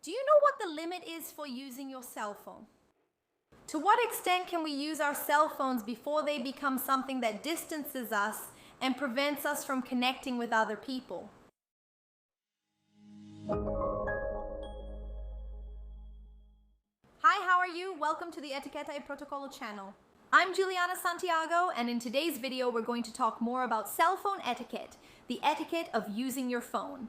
Do you know what the limit is for using your cell phone? To what extent can we use our cell phones before they become something that distances us and prevents us from connecting with other people? Hi, how are you? Welcome to the Etiquette Protocolo channel. I'm Juliana Santiago, and in today's video we're going to talk more about cell phone etiquette, the etiquette of using your phone.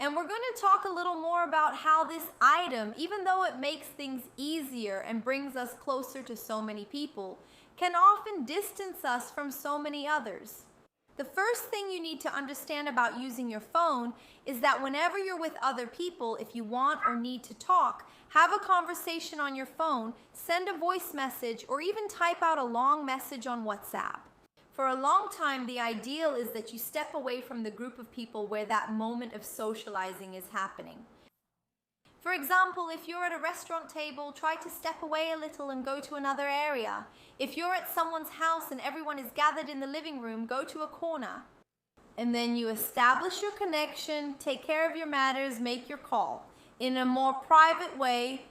And we're going to talk a little more about how this item, even though it makes things easier and brings us closer to so many people, can often distance us from so many others. The first thing you need to understand about using your phone is that whenever you're with other people, if you want or need to talk, have a conversation on your phone, send a voice message, or even type out a long message on WhatsApp. For a long time, the ideal is that you step away from the group of people where that moment of socializing is happening. For example, if you're at a restaurant table, try to step away a little and go to another area. If you're at someone's house and everyone is gathered in the living room, go to a corner. And then you establish your connection, take care of your matters, make your call in a more private way.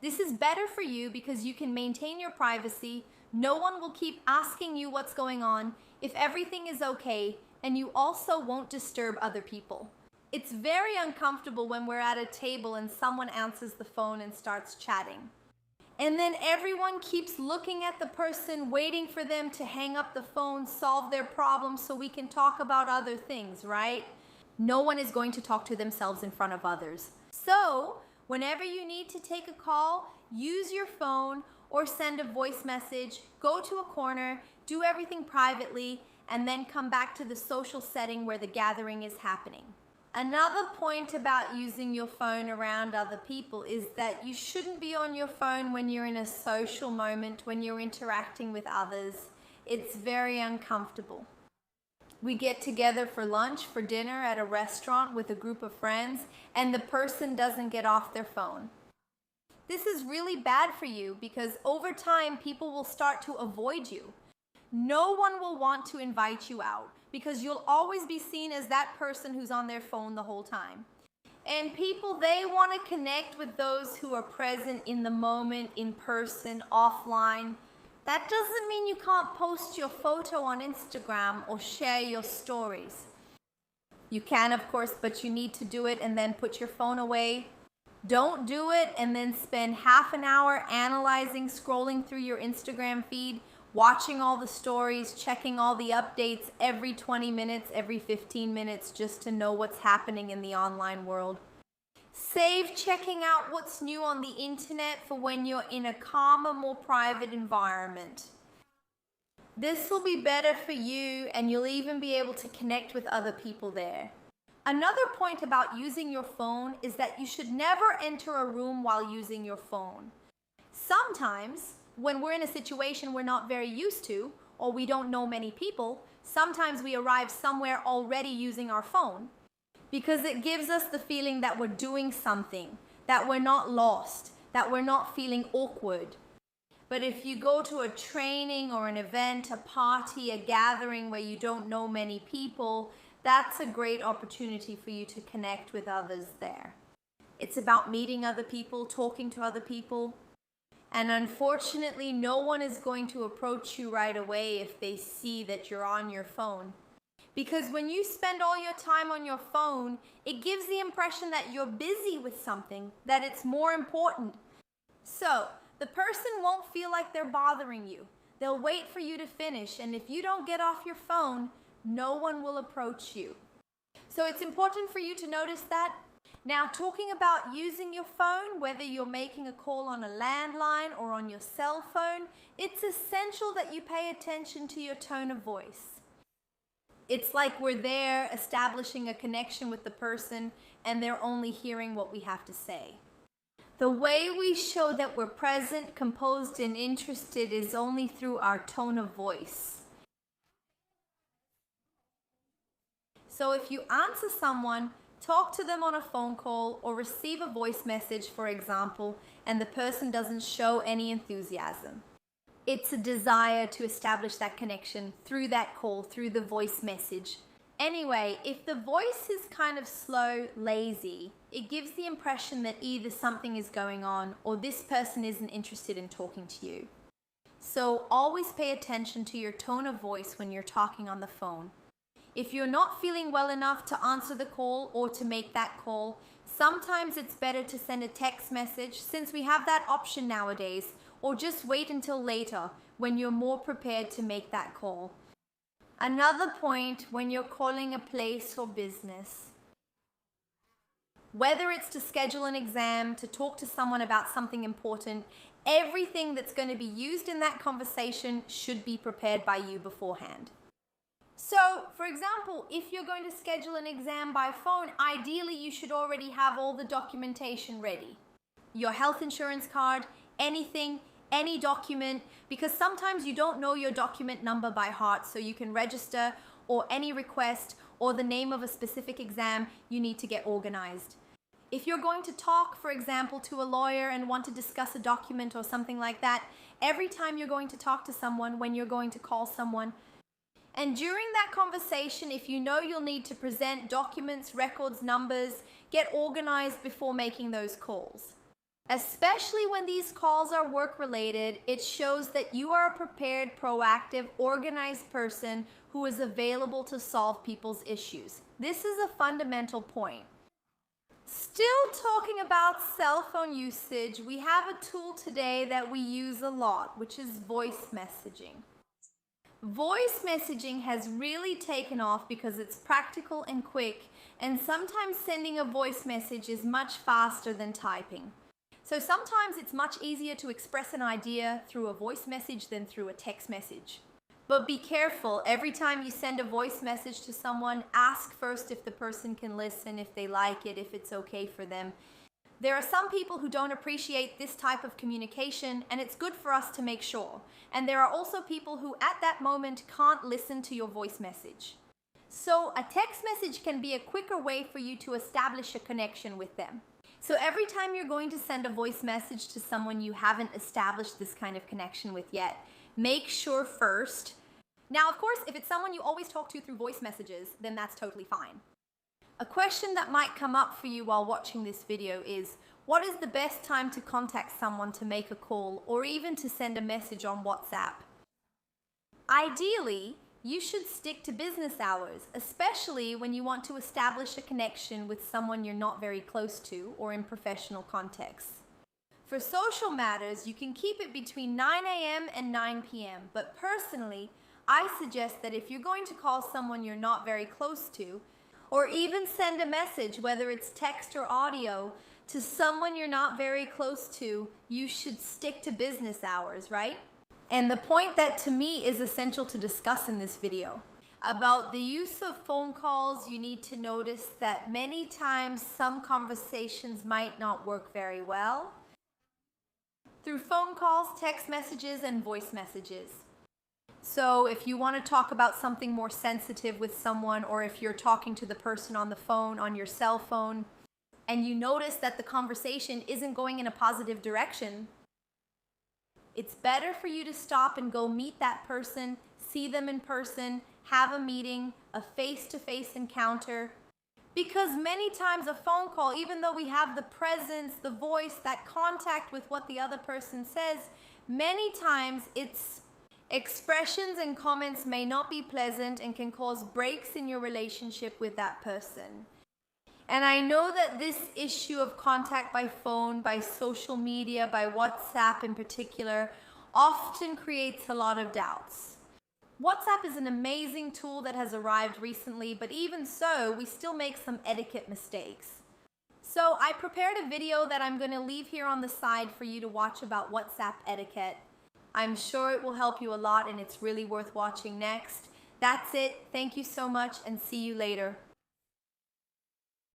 This is better for you because you can maintain your privacy. No one will keep asking you what's going on, if everything is okay, and you also won't disturb other people. It's very uncomfortable when we're at a table and someone answers the phone and starts chatting. And then everyone keeps looking at the person, waiting for them to hang up the phone, solve their problem so we can talk about other things, right? No one is going to talk to themselves in front of others. So, whenever you need to take a call, use your phone or send a voice message, go to a corner, do everything privately, and then come back to the social setting where the gathering is happening. Another point about using your phone around other people is that you shouldn't be on your phone when you're in a social moment, when you're interacting with others. It's very uncomfortable. We get together for lunch, for dinner at a restaurant with a group of friends, and the person doesn't get off their phone. This is really bad for you because over time people will start to avoid you. No one will want to invite you out because you'll always be seen as that person who's on their phone the whole time. And people, they want to connect with those who are present in the moment, in person, offline. That doesn't mean you can't post your photo on Instagram or share your stories. You can, of course, but you need to do it and then put your phone away. Don't do it and then spend half an hour analyzing, scrolling through your Instagram feed, watching all the stories, checking all the updates every 20 minutes, every 15 minutes, just to know what's happening in the online world. Save checking out what's new on the internet for when you're in a calmer, more private environment. This will be better for you, and you'll even be able to connect with other people there. Another point about using your phone is that you should never enter a room while using your phone. Sometimes, when we're in a situation we're not very used to, or we don't know many people, sometimes we arrive somewhere already using our phone because it gives us the feeling that we're doing something, that we're not lost, that we're not feeling awkward. But if you go to a training or an event, a party, a gathering where you don't know many people, that's a great opportunity for you to connect with others there. It's about meeting other people, talking to other people. And unfortunately, no one is going to approach you right away if they see that you're on your phone. Because when you spend all your time on your phone, it gives the impression that you're busy with something, that it's more important. So, the person won't feel like they're bothering you. They'll wait for you to finish, and if you don't get off your phone, no one will approach you. So it's important for you to notice that. Now, talking about using your phone, whether you're making a call on a landline or on your cell phone, it's essential that you pay attention to your tone of voice. It's like we're there establishing a connection with the person and they're only hearing what we have to say. The way we show that we're present, composed, and interested is only through our tone of voice. So if you answer someone, talk to them on a phone call or receive a voice message, for example, and the person doesn't show any enthusiasm. It's a desire to establish that connection through that call, through the voice message. Anyway, if the voice is kind of slow, lazy, it gives the impression that either something is going on or this person isn't interested in talking to you. So always pay attention to your tone of voice when you're talking on the phone. If you're not feeling well enough to answer the call or to make that call, sometimes it's better to send a text message since we have that option nowadays, or just wait until later when you're more prepared to make that call. Another point when you're calling a place or business. Whether it's to schedule an exam, to talk to someone about something important, everything that's going to be used in that conversation should be prepared by you beforehand. So, for example, if you're going to schedule an exam by phone, ideally you should already have all the documentation ready. Your health insurance card, anything, any document, because sometimes you don't know your document number by heart, so you can register, or any request or the name of a specific exam you need to get organized. If you're going to talk, for example, to a lawyer and want to discuss a document or something like that, every time you're going to talk to someone, when you're going to call someone, and during that conversation, if you know you'll need to present documents, records, numbers, get organized before making those calls. Especially when these calls are work-related, it shows that you are a prepared, proactive, organized person who is available to solve people's issues. This is a fundamental point. Still talking about cell phone usage, we have a tool today that we use a lot, which is voice messaging. Voice messaging has really taken off because it's practical and quick, and sometimes sending a voice message is much faster than typing. So sometimes it's much easier to express an idea through a voice message than through a text message. But be careful, every time you send a voice message to someone, ask first if the person can listen, if they like it, if it's okay for them. There are some people who don't appreciate this type of communication, and it's good for us to make sure. And there are also people who at that moment can't listen to your voice message. So a text message can be a quicker way for you to establish a connection with them. So every time you're going to send a voice message to someone you haven't established this kind of connection with yet, make sure first. Now, of course, if it's someone you always talk to through voice messages, then that's totally fine. A question that might come up for you while watching this video is, what is the best time to contact someone to make a call or even to send a message on WhatsApp? Ideally, you should stick to business hours, especially when you want to establish a connection with someone you're not very close to or in professional contexts. For social matters, you can keep it between 9 a.m. and 9 p.m., but personally, I suggest that if you're going to call someone you're not very close to, or even send a message, whether it's text or audio, to someone you're not very close to, you should stick to business hours, right? And the point that to me is essential to discuss in this video. About the use of phone calls, you need to notice that many times some conversations might not work very well through phone calls, text messages, and voice messages. So if you want to talk about something more sensitive with someone, or if you're talking to the person on the phone, on your cell phone, and you notice that the conversation isn't going in a positive direction, it's better for you to stop and go meet that person, see them in person, have a meeting, a face-to-face encounter. Because many times a phone call, even though we have the presence, the voice, that contact with what the other person says, many times its expressions and comments may not be pleasant and can cause breaks in your relationship with that person. And I know that this issue of contact by phone, by social media, by WhatsApp in particular, often creates a lot of doubts. WhatsApp is an amazing tool that has arrived recently, but even so, we still make some etiquette mistakes. So I prepared a video that I'm going to leave here on the side for you to watch about WhatsApp etiquette. I'm sure it will help you a lot, and it's really worth watching next. That's it. Thank you so much, and see you later.